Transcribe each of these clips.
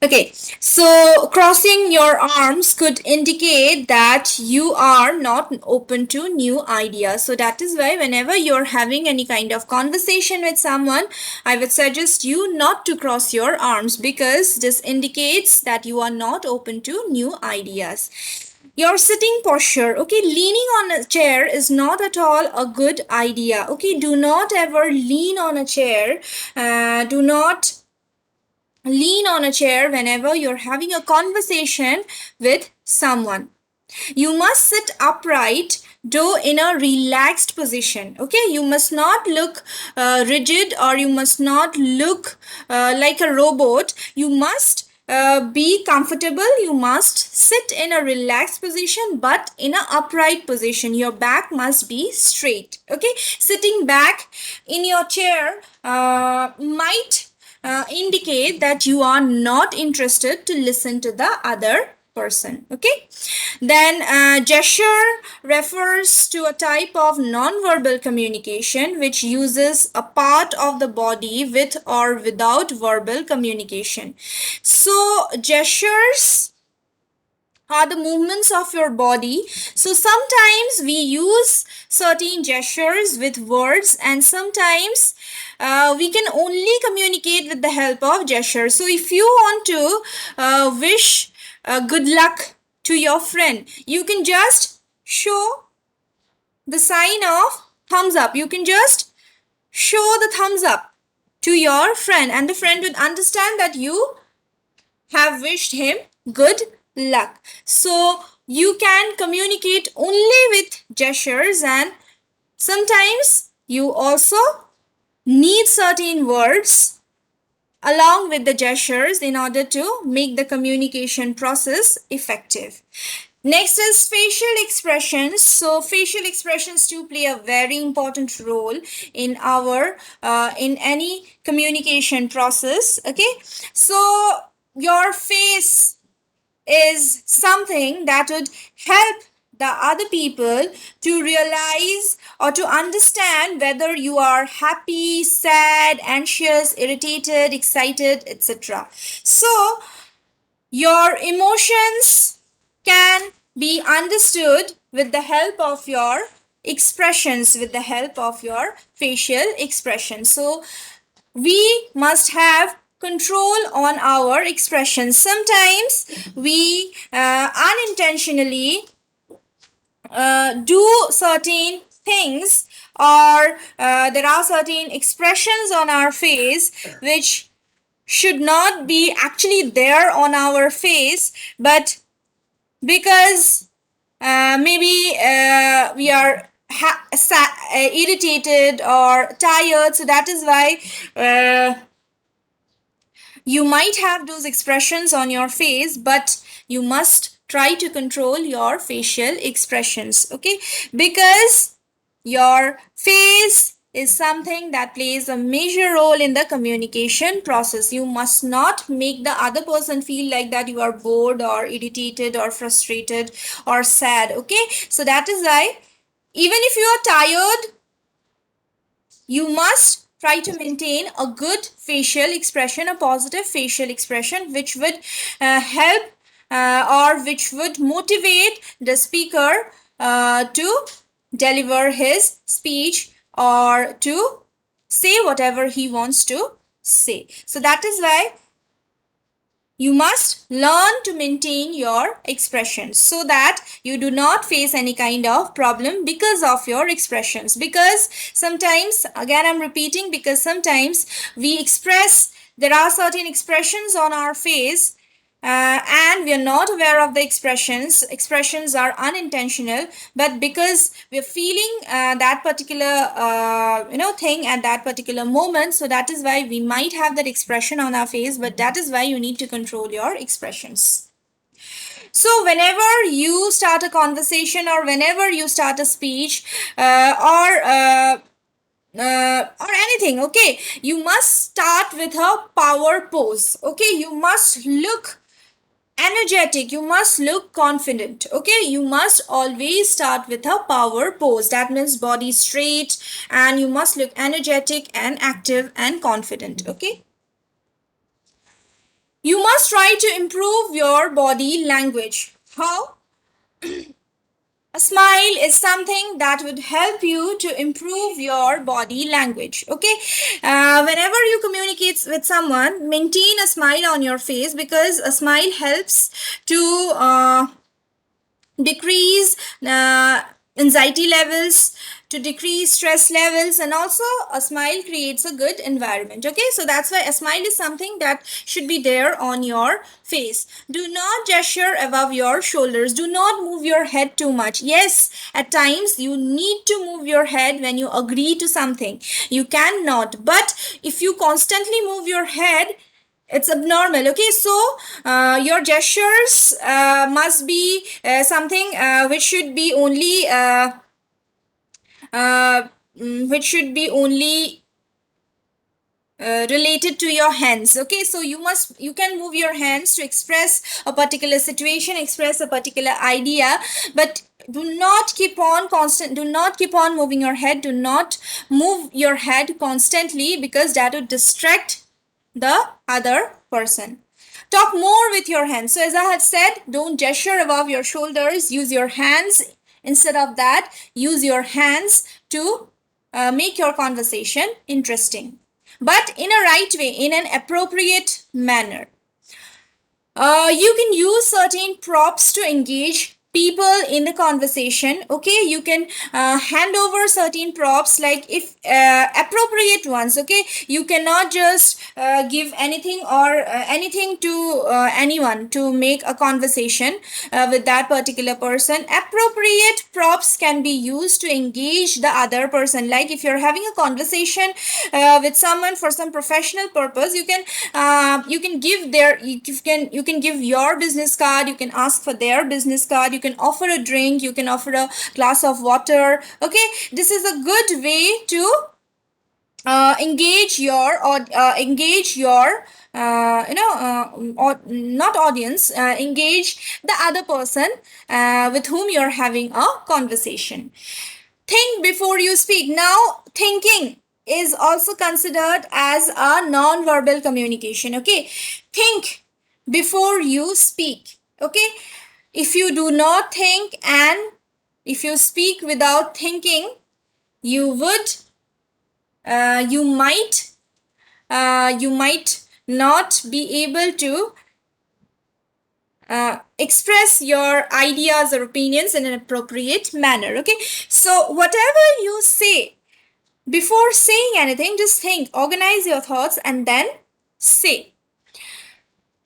Okay, so crossing your arms could indicate that you are not open to new ideas. So that is why whenever you're having any kind of conversation with someone, I would suggest you not to cross your arms because this indicates that you are not open to new ideas. Your sitting posture, okay, leaning on a chair is not at all a good idea. Okay, do not ever lean on a chair. Do not lean on a chair whenever you're having a conversation with someone. You must sit upright, though in a relaxed position. Okay, you must not look rigid, or you must not look like a robot. You must be comfortable. You must sit in a relaxed position but in an upright position. Your back must be straight. Okay, sitting back in your chair might indicate that you are not interested to listen to the other person. Okay, then gesture refers to a type of non-verbal communication which uses a part of the body with or without verbal communication. So gestures are the movements of your body. So sometimes we use certain gestures with words, and sometimes we can only communicate with the help of gestures. So if you want to wish good luck to your friend, you can just show the sign of thumbs up. You can just show the thumbs up to your friend, and the friend would understand that you have wished him good luck. So you can communicate only with gestures, and sometimes you also need certain words along with the gestures in order to make the communication process effective. Next is facial expressions. So facial expressions too play a very important role in our in any communication process. Okay, so your face is something that would help the other people to realize or to understand whether you are happy, sad, anxious, irritated, excited, etc. So your emotions can be understood with the help of your expressions, with the help of your facial expressions. So we must have control on our expressions. Sometimes we unintentionally do certain things, or there are certain expressions on our face which should not be actually there on our face, but because maybe we are irritated or tired, so that is why you might have those expressions on your face, but you must try to control your facial expressions. Okay, because your face is something that plays a major role in the communication process. You must not make the other person feel like that you are bored or irritated or frustrated or sad. Okay, so that is why even if you are tired, you must try to maintain a good facial expression, a positive facial expression, which would help or which would motivate the speaker to deliver his speech or to say whatever he wants to say. So that is why you must learn to maintain your expressions so that you do not face any kind of problem because of your expressions. Because sometimes, again I'm repeating, because sometimes we express, there are certain expressions on our face and we are not aware of the expressions are unintentional, but because we're feeling that particular thing at that particular moment, so that is why we might have that expression on our face, but that is why you need to control your expressions. So whenever you start a conversation or whenever you start a speech or anything, okay, you must start with a power pose. Okay, you must look energetic, you must look confident. Okay, you must always start with a power pose, that means body straight, and you must look energetic and active and confident. Okay, You must try to improve your body language. How? A smile is something that would help you to improve your body language. Okay, whenever you communicate with someone, maintain a smile on your face, because a smile helps to decrease anxiety levels, to decrease stress levels, and also a smile creates a good environment. Okay, so that's why a smile is something that should be there on your face. Do not gesture above your shoulders. Do not move your head too much. Yes, at times you need to move your head when you agree to something. You cannot, but if you constantly move your head, it's abnormal. Okay, so your gestures must be something which should be only uh, which should be only related to your hands. Okay, so you can move your hands to express a particular situation, express a particular idea, but do not keep on moving your head. Do not move your head constantly, because that would distract the other person. Talk more with your hands. So as I had said, don't gesture above your shoulders. Use your hands. Instead of that, use your hands to make your conversation interesting, but in a right way, in an appropriate manner. You can use certain props to engage people in the conversation. Okay, you can hand over certain props, like if appropriate ones. Okay, you cannot just give anything or anything to anyone to make a conversation with that particular person. Appropriate props can be used to engage the other person. Like if you're having a conversation with someone for some professional purpose, you can give their you can give your business card. You can ask for their business card. You can offer a drink. You can offer a glass of water. Okay, this is a good way to engage your or not audience, engage the other person with whom you're having a conversation. Think before you speak. Now, thinking is also considered as a non-verbal communication. Okay, think before you speak. Okay, if you do not think and if you speak without thinking, you would you might not be able to express your ideas or opinions in an appropriate manner. Okay, so whatever you say, before saying anything, just think, organize your thoughts, and then say.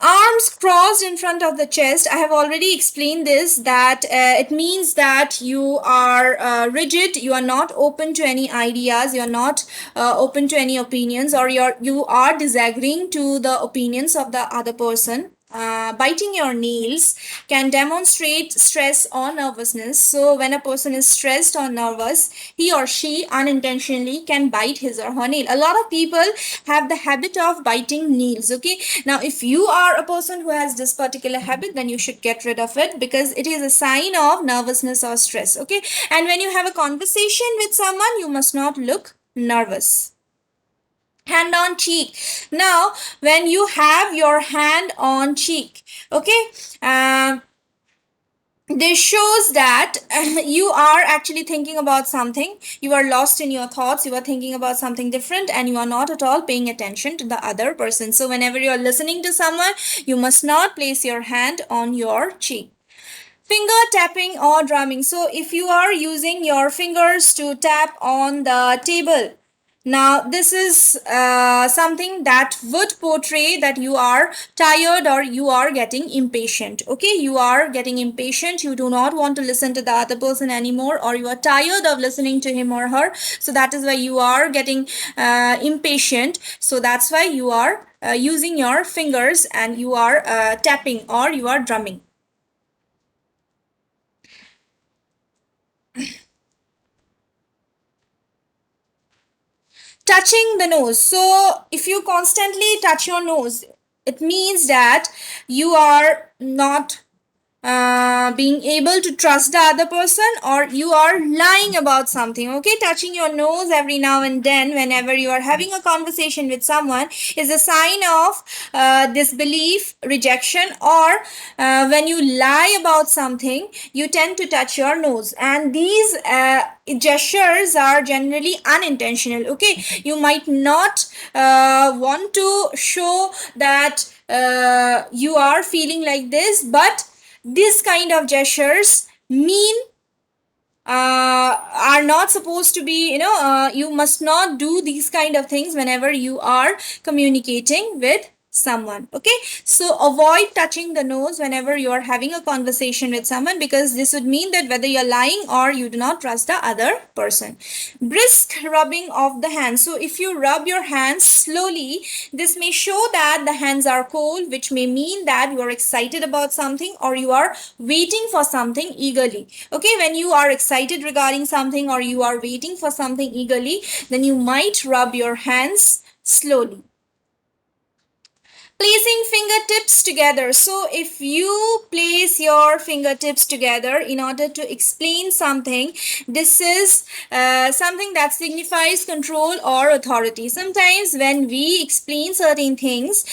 Arms crossed in front of the chest. I have already explained this, that it means that you are rigid, you are not open to any ideas, you are not open to any opinions, or you are disagreeing to the opinions of the other person. Biting your nails can demonstrate stress or nervousness. So when a person is stressed or nervous, he or she unintentionally can bite his or her nail. A lot of people have the habit of biting nails. Okay, now if you are a person who has this particular habit, then you should get rid of it, because it is a sign of nervousness or stress. Okay, and when you have a conversation with someone, you must not look nervous. Hand on cheek. Now when you have your hand on cheek, okay, this shows that you are actually thinking about something. You are lost in your thoughts. You are thinking about something different, and you are not at all paying attention to the other person. So whenever you are listening to someone, you must not place your hand on your cheek. Finger tapping or drumming. So if you are using your fingers to tap on the table, now this is something that would portray that you are tired or you are getting impatient. Okay, you are getting impatient. You do not want to listen to the other person anymore, or you are tired of listening to him or her. So that is why you are getting impatient. So that's why you are using your fingers, and you are tapping or you are drumming. Touching the nose. So if you constantly touch your nose, it means that you are not being able to trust the other person, or you are lying about something. Okay, touching your nose every now and then whenever you are having a conversation with someone is a sign of disbelief, rejection, or when you lie about something, you tend to touch your nose. And these gestures are generally unintentional. Okay, you might not want to show that you are feeling like this, but this kind of gestures mean are not supposed to be, you must not do these kind of things whenever you are communicating with someone. Okay, so avoid touching the nose whenever you are having a conversation with someone, because this would mean that whether you're lying or you do not trust the other person. Brisk rubbing of the hands. So if you rub your hands slowly, this may show that the hands are cold, which may mean that you are excited about something or you are waiting for something eagerly. Okay, when you are excited regarding something or you are waiting for something eagerly, then you might rub your hands slowly. Placing fingertips together. So if you place your fingertips together in order to explain something, this is something that signifies control or authority. Sometimes when we explain certain things,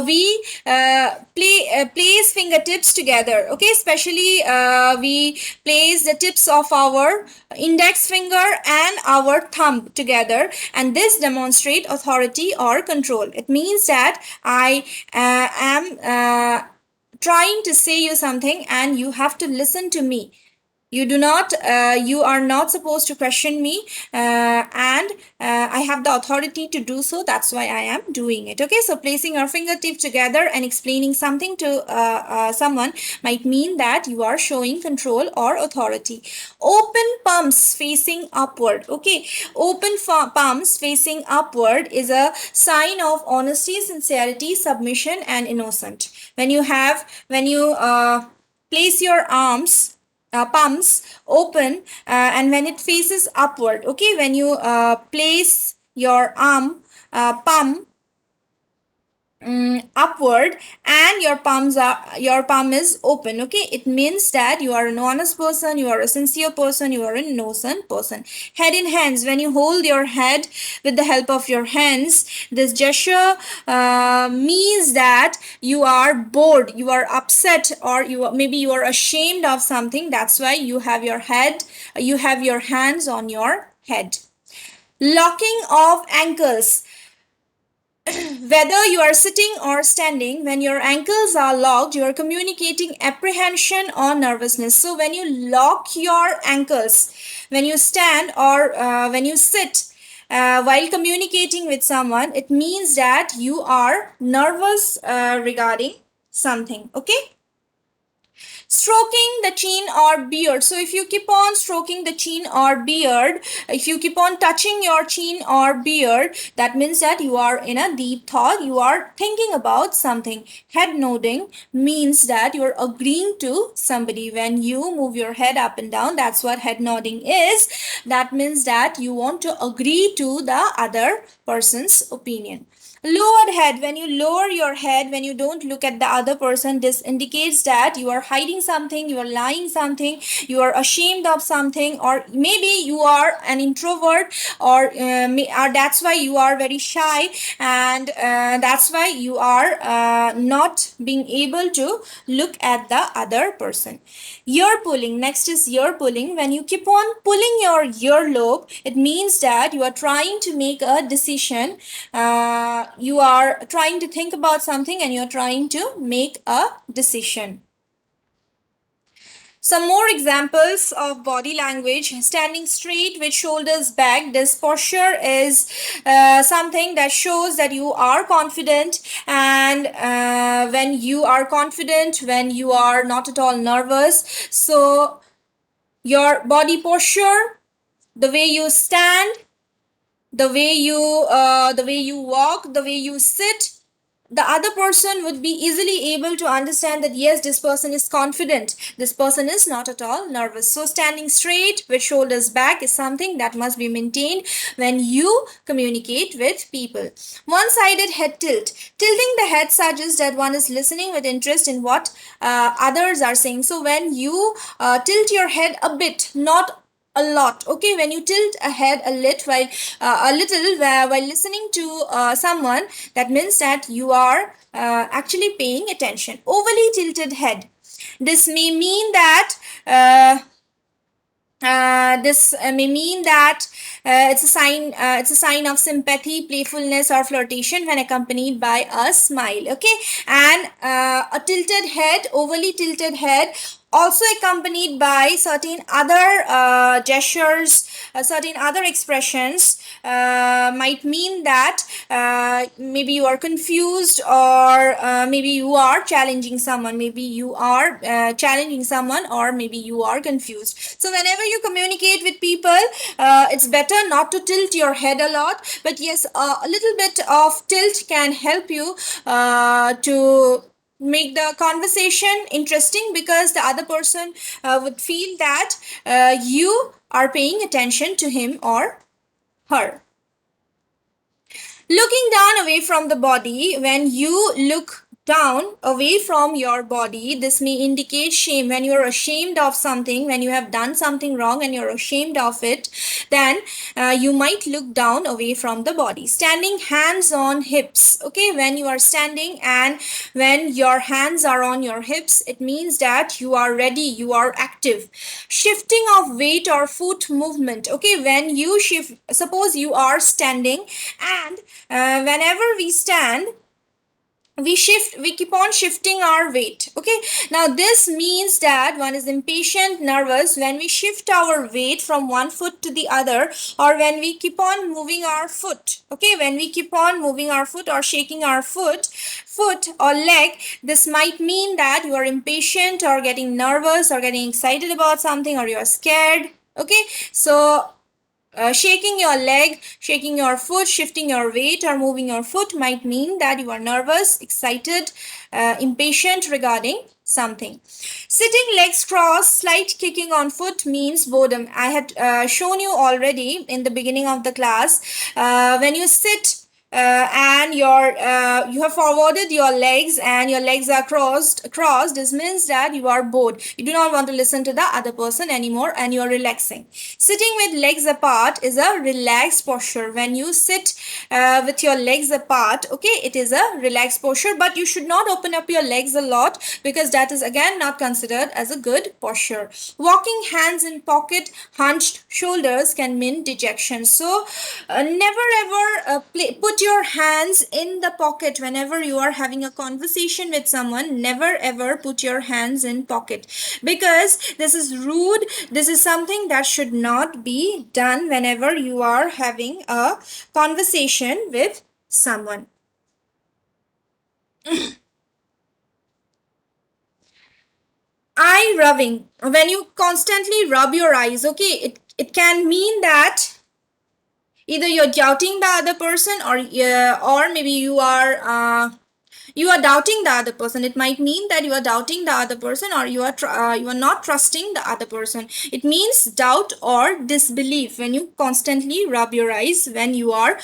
we place fingertips together. Okay, especially we place the tips of our index finger and our thumb together, and this demonstrate authority or control. It means that I am trying to say you something and you have to listen to me. You are not supposed to question me, and I have the authority to do so. That's why I am doing it. Okay, so placing our fingertips together and explaining something to someone might mean that you are showing control or authority. Open palms facing upward. Okay, open palms facing upward is a sign of honesty, sincerity, submission, and innocent. When you place your arms palms open, and when it faces upward. Okay, when you place your palm upward and your palm is open. Okay, it means that you are an honest person, you are a sincere person, you are an innocent person. Head in hands. When you hold your head with the help of your hands, this gesture means that you are bored, you are upset, or maybe you are ashamed of something. That's why you have your hands on your head. Locking of ankles. Whether you are sitting or standing, when your ankles are locked, you are communicating apprehension or nervousness. So when you lock your ankles, when you stand or when you sit, while communicating with someone, it means that you are nervous regarding something. Okay, stroking the chin or beard. So if you keep on stroking the chin or beard, if you keep on touching your chin or beard, that means that you are in a deep thought, you are thinking about something. Head nodding means that you're agreeing to somebody. When you move your head up and down, that's what head nodding is. That means that you want to agree to the other person's opinion. Lowered head. When you lower your head, when you don't look at the other person, this indicates that you are hiding something, you are lying something, you are ashamed of something, or maybe you are an introvert, or that's why you are very shy, and that's why you are not being able to look at the other person. Ear pulling. Next is ear pulling. When you keep on pulling your earlobe, it means that you are trying to make a decision. You are trying to think about something and you are trying to make a decision. Some more examples of body language. Standing straight with shoulders back. This posture is something that shows that you are confident, and when you are confident, when you are not at all nervous, so your body posture, the way you stand, the way you walk, the way you sit, the other person would be easily able to understand that yes, this person is confident, this person is not at all nervous. So standing straight with shoulders back is something that must be maintained when you communicate with people. One-sided head tilt. Tilting the head suggests that one is listening with interest in what others are saying. So when you tilt your head a bit, not a lot, okay, when you tilt ahead a little while listening to someone, that means that you are actually paying attention. Overly tilted head, this may mean that this may mean that it's a sign of sympathy, playfulness, or flirtation when accompanied by a smile. Okay, and a tilted head, overly tilted head, also accompanied by certain other gestures, certain other expressions, might mean that maybe you are confused, or maybe you are challenging someone, maybe you are challenging someone, or maybe you are confused. So whenever you communicate with people, it's better not to tilt your head a lot, but yes, a little bit of tilt can help you to make the conversation interesting, because the other person would feel that you are paying attention to him or her. Looking down away from the body, when you look down away from your body, this may indicate shame. When you're ashamed of something, when you have done something wrong and you're ashamed of it, then you might look down away from the body. Standing hands on hips. Okay, when you are standing and when your hands are on your hips, it means that you are ready, you are active. Shifting of weight or foot movement. Okay, when you shift, suppose you are standing, and whenever we stand, we keep on shifting our weight. Okay, now this means that one is impatient, nervous when we shift our weight from one foot to the other, or when we keep on moving our foot. Okay, when we keep on moving our foot or shaking our foot or leg, this might mean that you are impatient or getting nervous or getting excited about something, or you are scared. Okay, so shaking your leg, shaking your foot, shifting your weight, or moving your foot might mean that you are nervous, excited, impatient regarding something. Sitting legs crossed, slight kicking on foot means boredom. I had shown you already in the beginning of the class. When you sit and you have forwarded your legs and your legs are crossed, this means that you are bored, you do not want to listen to the other person anymore, and you are relaxing. Sitting with legs apart is a relaxed posture. When you sit with your legs apart, okay, it is a relaxed posture, but you should not open up your legs a lot, because that is again not considered as a good posture. Walking hands in pocket, hunched shoulders can mean dejection. So never ever put your hands in the pocket whenever you are having a conversation with someone. Never ever put your hands in pocket, because this is rude. This is something that should not be done whenever you are having a conversation with someone. Eye rubbing. When you constantly rub your eyes, okay, it can mean that either you're doubting the other person, or maybe you are doubting the other person. It might mean that you are doubting the other person, or you are not trusting the other person. It means doubt or disbelief when you constantly rub your eyes when you are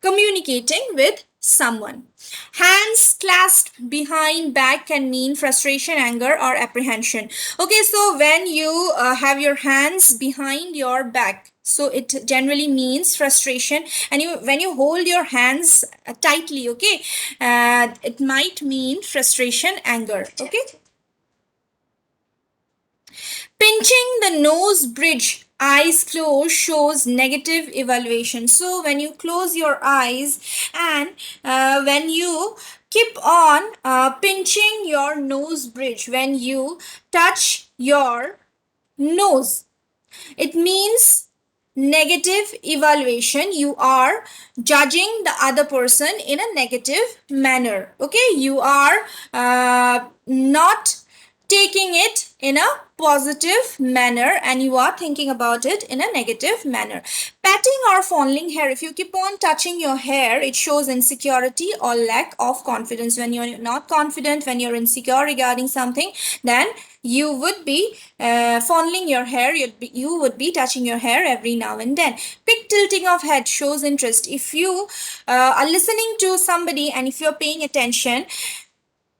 communicating with someone. Hands clasped behind back can mean frustration, anger, or apprehension. Okay, so when you have your hands behind your back, so it generally means frustration, and when you hold your hands tightly, okay, it might mean frustration, anger. Okay, pinching the nose bridge, eyes closed, shows negative evaluation. So when you close your eyes and when you keep on pinching your nose bridge, when you touch your nose, it means negative evaluation. You are judging the other person in a negative manner. Okay, you are not taking it in a positive manner and you are thinking about it in a negative manner. Patting or fondling hair, if you keep on touching your hair, it shows insecurity or lack of confidence. When you're not confident, when you're insecure regarding something, then you would be fondling your hair, you would be touching your hair every now and then. Quick tilting of head shows interest. If you are listening to somebody and if you're paying attention,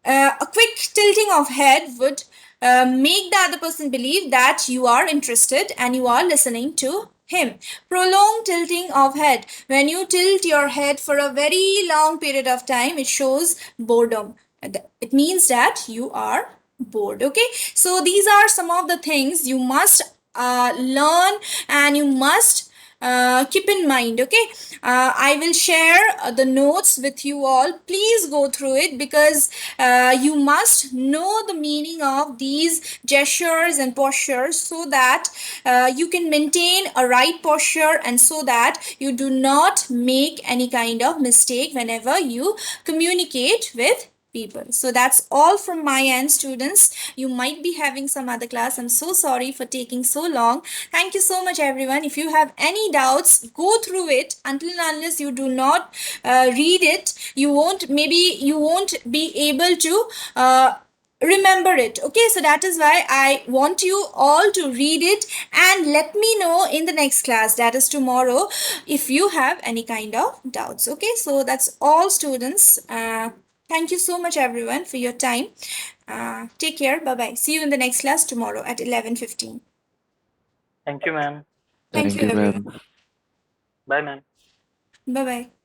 a quick tilting of head would make the other person believe that you are interested and you are listening to him. Prolonged tilting of head. When you tilt your head for a very long period of time, it shows boredom. It means that you are bored. Okay, so these are some of the things you must learn and you must keep in mind. Okay, I will share the notes with you all. Please go through it because you must know the meaning of these gestures and postures so that you can maintain a right posture and so that you do not make any kind of mistake whenever you communicate with people. So that's all from my end, students. You might be having some other class. I'm so sorry for taking so long. Thank you so much, everyone. If you have any doubts, go through it. Until and unless you do not read it, you won't be able to remember it. Okay, so that is why I want you all to read it and let me know in the next class, that is tomorrow, if you have any kind of doubts. Okay, so that's all, students. Thank you so much, everyone, for your time. Take care. Bye bye. See you in the next class tomorrow at 11:15. Thank you, ma'am. Thank Thank you, you, everyone. ma'am. Bye, ma'am. Bye bye.